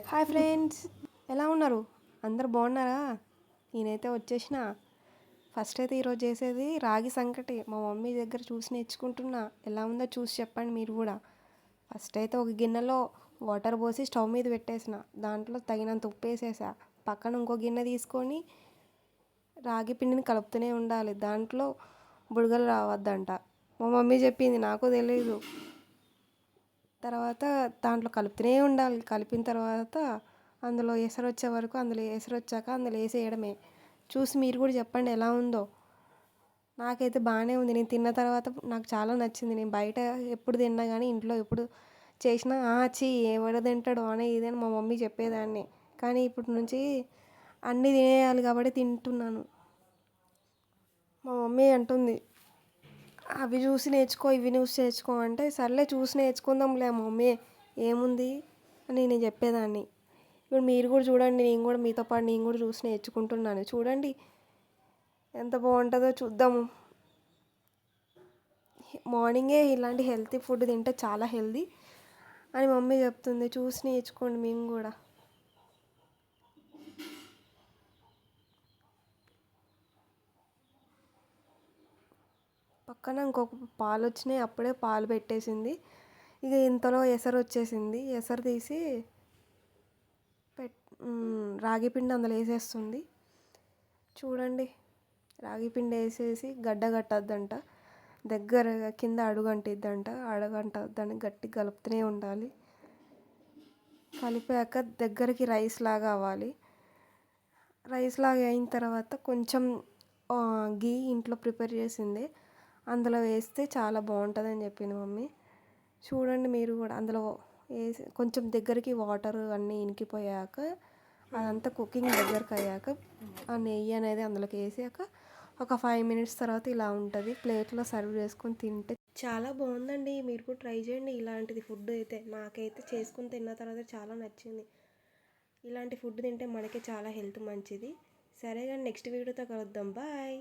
Hi friends, ఎలా ఉన్నారు? అందరు బాగున్నారా? నేనైతే వచ్చేసిన. ఫస్ట్ అయితే ఈరోజు చేసేది రాగి సంకటి. మా మమ్మీ దగ్గర చూసి నేర్చుకుంటున్నా. ఎలా ఉందో చూసి చెప్పండి మీరు కూడా. ఫస్ట్ అయితే ఒక గిన్నెలో వాటర్ పోసి స్టవ్ మీద పెట్టేసిన. దాంట్లో తగినంత ఉప్పు వేసేసా. పక్కన ఇంకో గిన్నె తీసుకొని రాగి పిండిని కలుపుతూనే ఉండాలి. దాంట్లో బుడగలు రావద్దంట. మా మమ్మీ చెప్పింది, నాకు తెలియదు. తర్వాత దాంట్లో కలుపుతూనే ఉండాలి. కలిపిన తర్వాత అందులో ఎసరు వచ్చే వరకు, అందులో ఎసరు వచ్చాక అందులో వేసేయడమే. చూసి మీరు కూడా చెప్పండి ఎలా ఉందో. నాకైతే బాగానే ఉంది. నేను తిన్న తర్వాత నాకు చాలా నచ్చింది. నేను బయట ఎప్పుడు తిన్నా కానీ ఇంట్లో ఎప్పుడు చేసినా చీ ఎవడ తింటాడు అని ఇదని మా మమ్మీ చెప్పేదాన్ని. కానీ ఇప్పటి నుంచి అన్నీ తినేయాలి కాబట్టి తింటున్నాను. మా మమ్మీ అంటుంది, అవి చూసి నేర్చుకో, ఇవి చూసి నేర్చుకో అంటే, సర్లే చూసి నేర్చుకుందాంలే మమ్మీ, ఏముంది అని నేను చెప్పేదాన్ని. ఇప్పుడు మీరు కూడా చూడండి, నేను కూడా మీతో పాటు నేను కూడా చూసి నేర్చుకుంటున్నాను. చూడండి ఎంత బాగుంటుందో చూద్దాము. మార్నింగే ఇలాంటి హెల్తీ ఫుడ్ తింటే చాలా హెల్తీ అని మమ్మీ చెప్తుంది. చూసి నేర్చుకోండి మేము కూడా. పక్కన ఇంకొక పాలు వచ్చినాయి, అప్పుడే పాలు పెట్టేసింది. ఇక ఇంతలో ఎసరు వచ్చేసింది. ఎసరు తీసి రాగి పిండి అందులో వేసేస్తుంది. చూడండి, రాగి పిండి వేసేసి గడ్డ కట్టద్దంట, దగ్గర కింద అడుగంటిద్దంట. అడుగంటద్దని గట్టి కలుపుతూనే ఉండాలి. కలిపాక దగ్గరికి రైస్ లాగా అవ్వాలి. రైస్ లాగా అయిన తర్వాత కొంచెం గీ ఇంట్లో ప్రిపేర్ చేసింది అందులో వేస్తే చాలా బాగుంటుందని చెప్పింది మమ్మీ. చూడండి మీరు కూడా. అందులో వేసి కొంచెం దగ్గరికి వాటర్ అన్నీ ఇనికిపోయాక, అదంతా కుకింగ్ దగ్గరకు అయ్యాక ఆ నెయ్యి అనేది అందులోకి వేసాక ఒక 5 minutes తర్వాత ఇలా ఉంటుంది. ప్లేట్లో సర్వ్ చేసుకొని తింటే చాలా బాగుందండి. మీరు కూడా ట్రై చేయండి ఇలాంటిది. ఫుడ్ అయితే నాకైతే చేసుకుని తిన్న తర్వాత చాలా నచ్చింది. ఇలాంటి ఫుడ్ తింటే మనకి చాలా హెల్త్ మంచిది. సరే కానీ నెక్స్ట్ వీడియోతో కలుద్దాం. బాయ్.